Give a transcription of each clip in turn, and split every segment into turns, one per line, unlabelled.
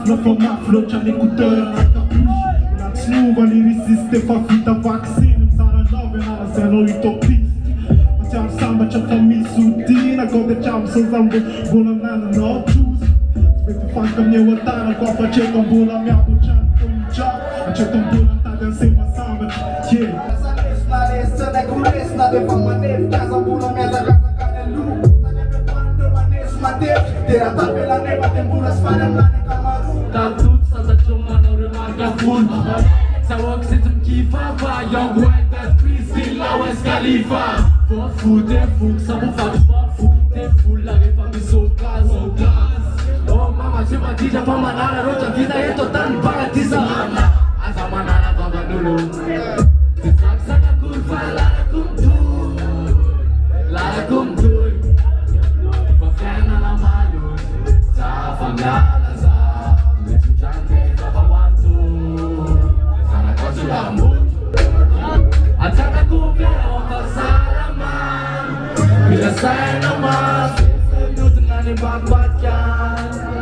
Flow from my flow, c'ha l'écouteur, la capuche. La snuva, lyriciste, fa finta vaccin. Sarà 9 alla se non utopist. Ma c'è un samba, c'è famiglia suddina. Godeciamo senza un buon anno, no choose. Spetto fanca mia guardana, qua facendo un buon mia docente un job. Accetto un buon andata insieme a samba, yeah. Sa ne cules, na de fa manef, casa buona mezza casa cane lu. Na ne pe quando manes matef, tera tape la neva tempura spana mlane kamaru.
Tatut sa zaczoma no remarka full. Sa wak se tum kifa pa, young white that freestyle la West Khalifa. For food and food, sa mo fa for food and food, la refa mi so gas, so gas. Oh mama, se ma tija pa manana, rocha vida e total paradiso. Asa manana baba dulu. Sana kurva lara kumtur, lara kumtur. Pafena la malus, sa fangala sa, mesuchante babawantu. Sana kosula mut, at sana kupera o kasalaman. Bila saya naman, nutin na ni bagbatyan.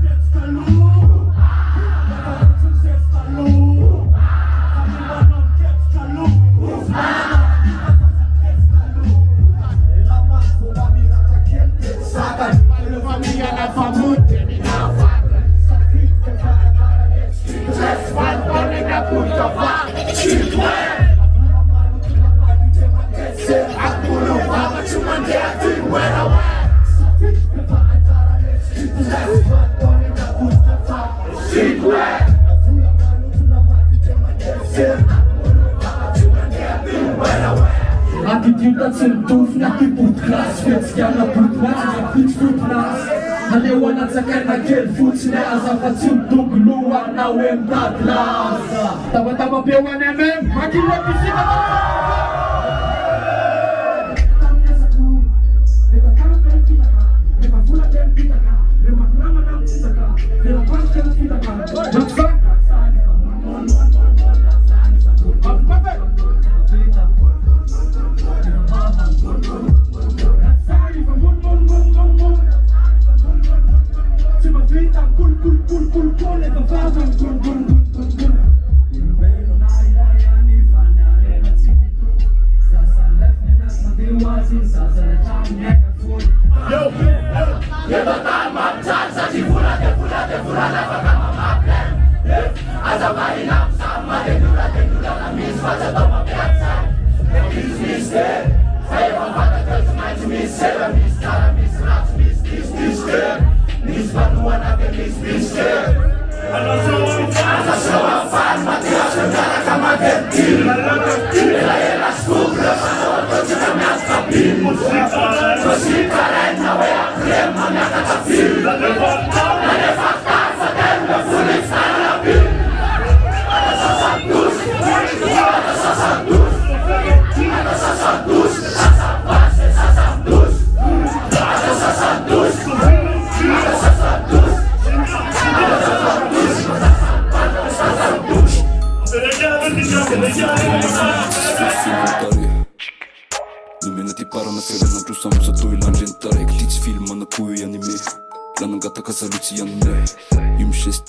Attitude att sentuh, naki put class, fets gärna put nas, pitch put nas. Halewan at sa kanagel, foots na asafat sentuh, gluan na wemdat las. Tama-tama piyawan MM, makilat bisita ka!
Lumea ti pară na fele na giusta mu să toi la gentare Clici film na cu anime La nangata ca soluții anime Im